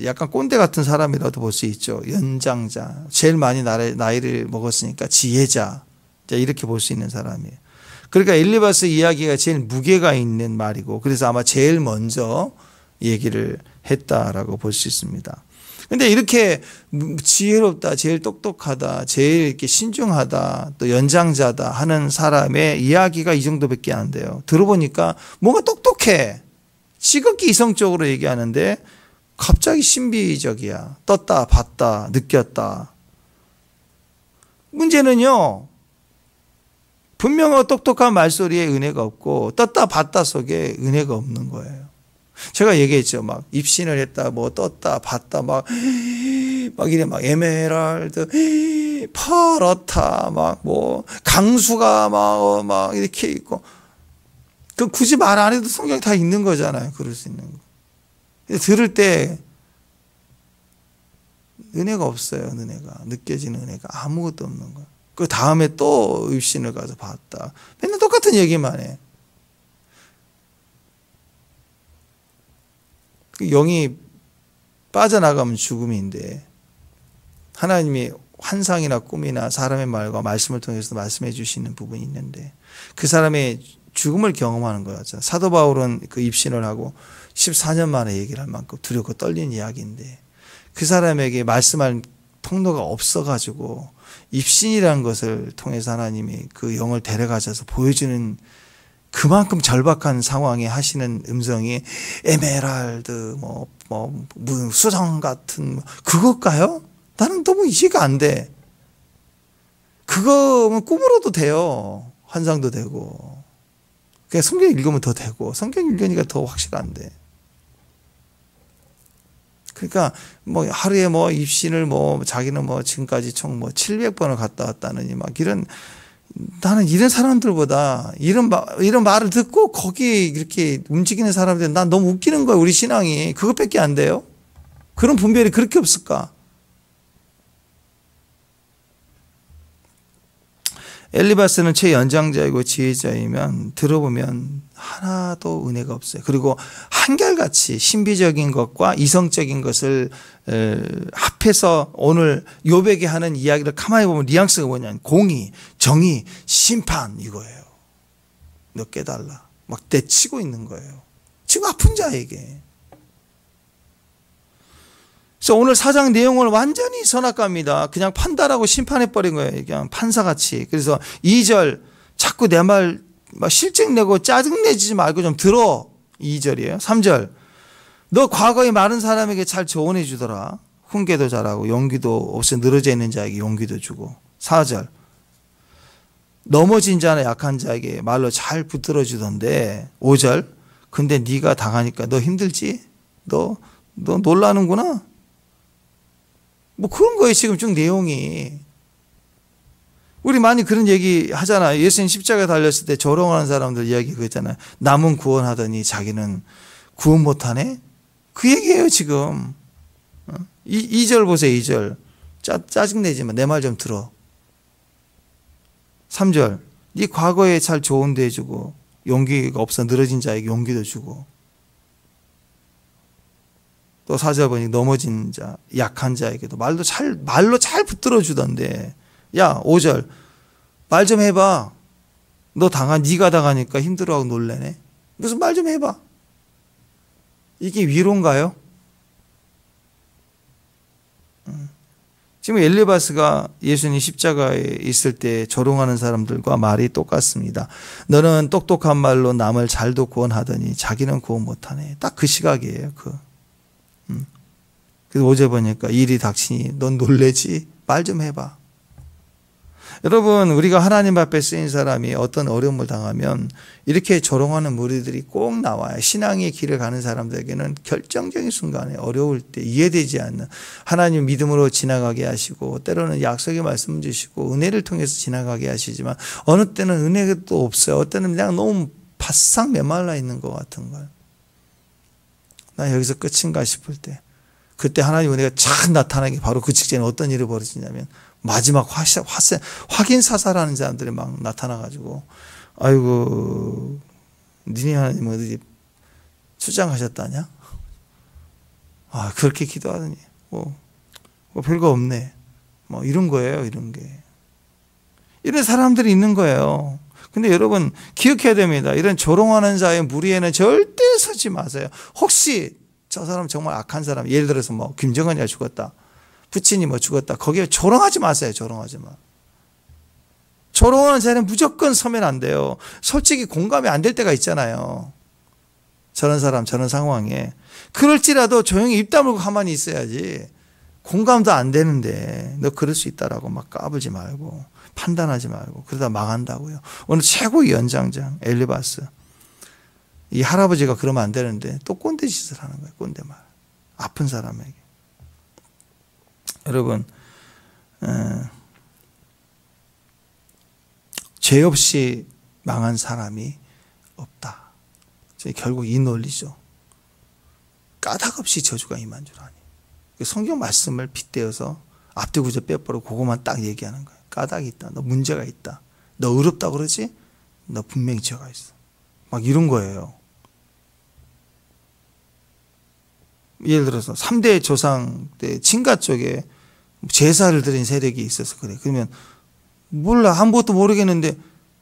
약간 꼰대 같은 사람이라도 볼 수 있죠. 연장자, 제일 많이 나이를 먹었으니까 지혜자, 이렇게 볼 수 있는 사람이에요. 그러니까 엘리바스 이야기가 제일 무게가 있는 말이고, 그래서 아마 제일 먼저 얘기를 했다라고 볼 수 있습니다. 근데 이렇게 지혜롭다, 제일 똑똑하다, 제일 이렇게 신중하다, 또 연장자다 하는 사람의 이야기가 이 정도밖에 안 돼요. 들어보니까 뭔가 똑똑해. 지극히 이성적으로 얘기하는데 갑자기 신비적이야. 떴다, 봤다, 느꼈다. 문제는요, 분명하고 똑똑한 말소리에 은혜가 없고 떴다, 봤다 속에 은혜가 없는 거예요. 제가 얘기했죠. 막 입신을 했다, 뭐 떴다, 봤다, 막 이래 막 에메랄드, 파랗다, 막 뭐 강수가 막 이렇게 있고, 그 굳이 말 안 해도 성경에 다 있는 거잖아요. 그럴 수 있는 거. 근데 들을 때 은혜가 없어요. 은혜가 느껴지는 은혜가 아무것도 없는 거예요. 그 다음에 또 입신을 가서 봤다. 맨날 똑같은 얘기만 해. 영이 빠져나가면 죽음인데 하나님이 환상이나 꿈이나 사람의 말과 말씀을 통해서 말씀해 주시는 부분이 있는데 그 사람의 죽음을 경험하는 거였죠. 사도 바울은 그 입신을 하고 14년 만에 얘기를 할 만큼 두렵고 떨리는 이야기인데 그 사람에게 말씀할 통로가 없어가지고 입신이라는 것을 통해서 하나님이 그 영을 데려가셔서 보여주는 그만큼 절박한 상황에 하시는 음성이 에메랄드 무슨 수정 같은 그것까요? 나는 너무 이해가 안 돼. 그거면 꿈으로도 돼요. 환상도 되고. 그냥 성경 읽으면 더 되고 성경 읽으니까 더 확실한데. 그러니까 뭐 하루에 뭐 입신을 뭐 자기는 뭐 지금까지 총 뭐 700번을 갔다 왔다느니 막 이런, 나는 이런 사람들보다 이런 말을 듣고 거기에 이렇게 움직이는 사람들 난 너무 웃기는 거예요. 우리 신앙이 그것밖에 안 돼요. 그런 분별이 그렇게 없을까? 엘리바스는 최연장자이고 지혜자이면 들어보면 하나도 은혜가 없어요. 그리고 한결같이 신비적인 것과 이성적인 것을 합해서 오늘 욥에게 하는 이야기를 가만히 보면 뉘앙스가 뭐냐면 공의, 정의, 심판 이거예요. 너 깨달라. 막 내치고 있는 거예요. 지금 아픈 자에게. 그래서 오늘 사장 내용을 완전히 선악과입니다. 그냥 판단하고 심판해버린 거예요. 그냥 판사같이. 그래서 2절 자꾸 내 말 실증내고 짜증내지 말고 좀 들어. 2절이에요. 3절 너 과거에 많은 사람에게 잘 조언해 주더라. 훈계도 잘하고 용기도 없이 늘어져 있는 자에게 용기도 주고. 4절 넘어진 자나 약한 자에게 말로 잘 붙들어 주던데. 5절 근데 네가 당하니까 너 힘들지? 너 놀라는구나. 뭐 그런 거예요. 지금 쭉 내용이. 우리 많이 그런 얘기 하잖아요. 예수님 십자가에 달렸을 때 조롱하는 사람들 이야기 그랬잖아요. 남은 구원하더니 자기는 구원 못하네. 그 얘기예요 지금. 2절 보세요. 2절 짜증내지 마. 내 말 좀 들어. 3절 네 과거에 잘 조언도 해주고 용기가 없어 늘어진 자에게 용기도 주고. 또 4절 보니 넘어진 자, 약한 자에게도 말로 잘 붙들어 주던데. 야, 5절 말 좀 해봐. 네가 당하니까 힘들어하고 놀래네. 무슨 말 좀 해봐. 이게 위로인가요? 지금 엘리바스가 예수님 십자가에 있을 때 조롱하는 사람들과 말이 똑같습니다. 너는 똑똑한 말로 남을 잘도 구원하더니 자기는 구원 못하네. 딱 그 시각이에요. 그래서 5절 보니까 일이 닥치니 넌 놀래지? 말 좀 해봐. 여러분 우리가 하나님 앞에 쓰인 사람이 어떤 어려움을 당하면 이렇게 조롱하는 무리들이 꼭 나와요. 신앙의 길을 가는 사람들에게는 결정적인 순간에 어려울 때 이해되지 않는 하나님 믿음으로 지나가게 하시고 때로는 약속의 말씀 주시고 은혜를 통해서 지나가게 하시지만 어느 때는 은혜도 없어요. 어떤 때는 그냥 너무 바싹 메말라 있는 것 같은 거예요. 나 여기서 끝인가 싶을 때 그때 하나님 은혜가 착 나타나기 바로 그 직전에 어떤 일이 벌어지냐면 마지막 확인 사살하는 사람들이 막 나타나가지고 아이고 니네 하나님 어디 출장하셨다냐? 아, 그렇게 기도하더니 뭐 별거 없네. 뭐 이런 거예요, 이런 게. 이런 사람들이 있는 거예요. 근데 여러분 기억해야 됩니다. 이런 조롱하는 자의 무리에는 절대 서지 마세요. 혹시 저 사람 정말 악한 사람, 예를 들어서 뭐 김정은이가 죽었다, 부친이 뭐 죽었다, 거기에 조롱하지 마세요. 조롱하지 마. 조롱하는 자는 무조건 서면 안 돼요. 솔직히 공감이 안 될 때가 있잖아요. 저런 사람, 저런 상황에. 그럴지라도 조용히 입 다물고 가만히 있어야지. 공감도 안 되는데 너 그럴 수 있다라고 막 까불지 말고 판단하지 말고 그러다 망한다고요. 오늘 최고의 연장장 엘리바스. 이 할아버지가 그러면 안 되는데 또 꼰대 짓을 하는 거예요. 꼰대 말. 아픈 사람에게. 여러분 죄 없이 망한 사람이 없다. 결국 이 논리죠. 까닭 없이 저주가 임한 줄 아니. 성경 말씀을 빗대어서 앞뒤 구절 빼버리고 그것만 딱 얘기하는 거예요. 까닭이 있다. 너 문제가 있다. 너 의롭다 그러지? 너 분명히 죄가 있어. 막 이런 거예요. 예를 들어서 3대 조상 때 친가 쪽에 제사를 드린 세력이 있어서 그래. 그러면 몰라. 아무것도 모르겠는데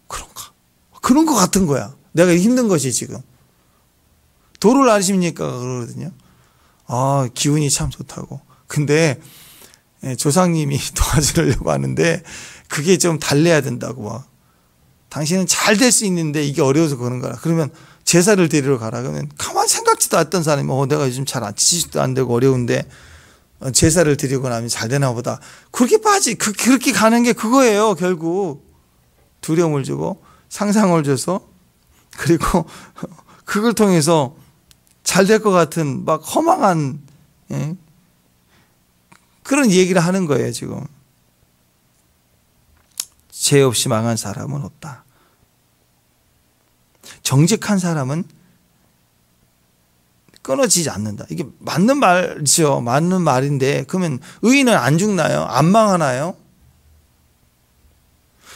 그런가? 그런 거 같은 거야. 내가 힘든 것이 지금. 도를 아십니까? 그러거든요. 아, 기운이 참 좋다고. 근데 조상님이 도와주려고 하는데 그게 좀 달래야 된다고. 막. 당신은 잘 될 수 있는데 이게 어려워서 그런 거라. 그러면 제사를 드리러 가라. 그러면 가만 생각지도 않던 사람이 내가 요즘 잘 지지도 안 되고 어려운데 제사를 드리고 나면 잘 되나 보다. 그렇게 그렇게 가는 게 그거예요. 결국 두려움을 주고 상상을 줘서 그리고 그걸 통해서 잘 될 것 같은 막 허망한 그런 얘기를 하는 거예요. 지금 죄 없이 망한 사람은 없다. 정직한 사람은 끊어지지 않는다. 이게 맞는 말이죠. 맞는 말인데 그러면 의인은 안 죽나요? 안 망하나요?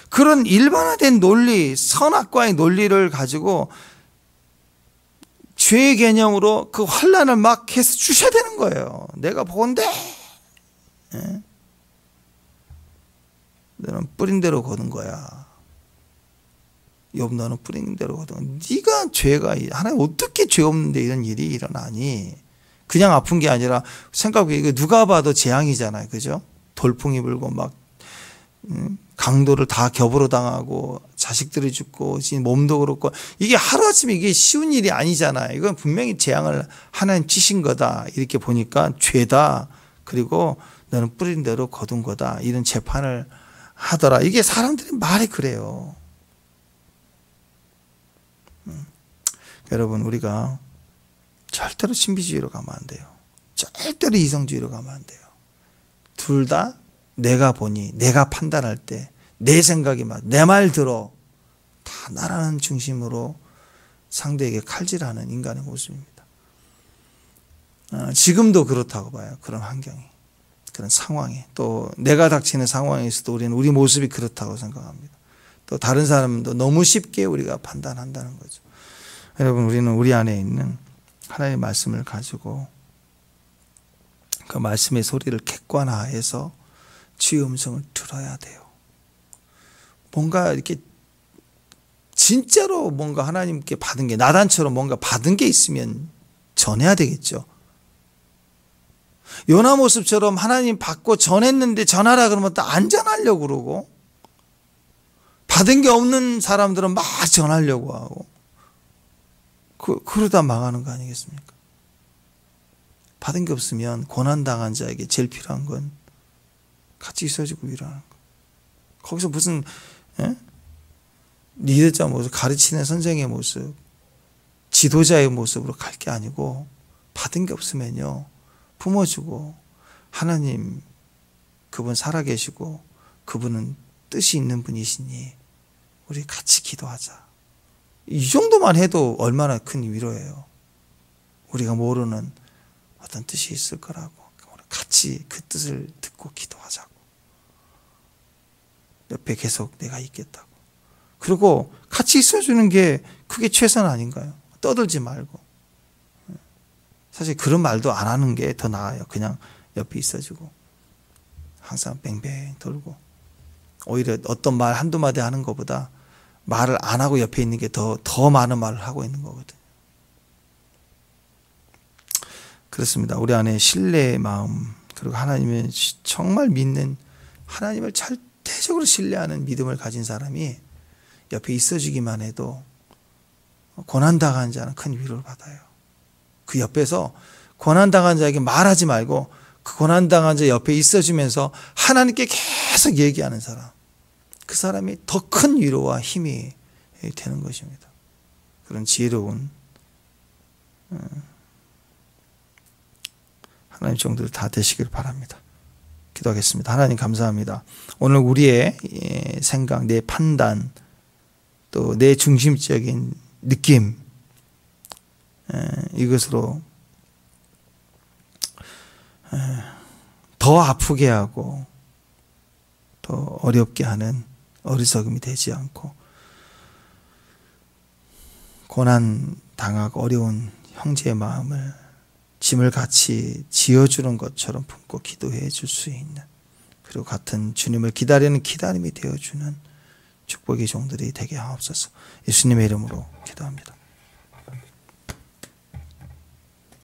그런 일반화된 논리, 선악과의 논리를 가지고 죄의 개념으로 그 환란을 막 해서 주셔야 되는 거예요. 내가 보건대 너는 뿌린 대로 거둔 거야. 욥 너는 뿌린 대로 거둔 거야. 네가 죄가 하나님 어떻게 죄 없는데 이런 일이 일어나니? 그냥 아픈 게 아니라 생각해 이거 누가 봐도 재앙이잖아요. 그죠? 돌풍이 불고 막 강도를 다 겹으로 당하고 자식들이 죽고 몸도 그렇고 이게 하루아침에 이게 쉬운 일이 아니잖아요. 이건 분명히 재앙을 하나님 치신 거다. 이렇게 보니까 죄다. 그리고 너는 뿌린 대로 거둔 거다. 이런 재판을 하더라. 이게 사람들이 말이 그래요. 여러분 우리가 절대로 신비주의로 가면 안 돼요. 절대로 이성주의로 가면 안 돼요. 둘 다 내가 보니 내가 판단할 때 내 생각이 맞 내 말 들어 다 나라는 중심으로 상대에게 칼질하는 인간의 모습입니다. 지금도 그렇다고 봐요. 그런 환경이 그런 상황이 또 내가 닥치는 상황에서도 우리는 우리 모습이 그렇다고 생각합니다. 또 다른 사람도 너무 쉽게 우리가 판단한다는 거죠. 여러분 우리는 우리 안에 있는 하나님의 말씀을 가지고 그 말씀의 소리를 객관화해서 주의 음성을 들어야 돼요. 뭔가 이렇게 진짜로 뭔가 하나님께 받은 게 나단처럼 뭔가 받은 게 있으면 전해야 되겠죠. 요나 모습처럼 하나님 받고 전했는데 전하라 그러면 또 안 전하려고 그러고 받은 게 없는 사람들은 막 전하려고 하고 그러다 망하는 거 아니겠습니까? 받은 게 없으면 고난당한 자에게 제일 필요한 건 같이 있어주고 위로하는 거. 거기서 무슨 리더자 모습, 가르치는 선생의 모습, 지도자의 모습으로 갈 게 아니고 받은 게 없으면요 품어주고 하나님 그분 살아계시고 그분은 뜻이 있는 분이시니 우리 같이 기도하자. 이 정도만 해도 얼마나 큰 위로예요. 우리가 모르는 어떤 뜻이 있을 거라고 같이 그 뜻을 듣고 기도하자고. 옆에 계속 내가 있겠다고. 그리고 같이 있어주는 게 그게 최선 아닌가요? 떠들지 말고. 사실 그런 말도 안 하는 게 더 나아요. 그냥 옆에 있어주고 항상 뱅뱅 돌고, 오히려 어떤 말 한두 마디 하는 것보다 말을 안 하고 옆에 있는 게 더 많은 말을 하고 있는 거거든요. 그렇습니다. 우리 안에 신뢰의 마음, 그리고 하나님을 정말 믿는, 하나님을 절대적으로 신뢰하는 믿음을 가진 사람이 옆에 있어주기만 해도 고난당한 자는 큰 위로를 받아요. 그 옆에서 고난당한 자에게 말하지 말고 그 고난당한 자 옆에 있어주면서 하나님께 계속 얘기하는 사람, 그 사람이 더 큰 위로와 힘이 되는 것입니다. 그런 지혜로운 하나님 종들 다 되시길 바랍니다. 기도하겠습니다. 하나님 감사합니다. 오늘 우리의 생각, 내 판단, 또 내 중심적인 느낌, 이것으로 더 아프게 하고 더 어렵게 하는 어리석음이 되지 않고, 고난 당하고 어려운 형제의 마음을 짐을 같이 지어주는 것처럼 품고 기도해 줄 수 있는, 그리고 같은 주님을 기다리는 기다림이 되어주는 축복의 종들이 되게 하옵소서. 예수님의 이름으로 기도합니다.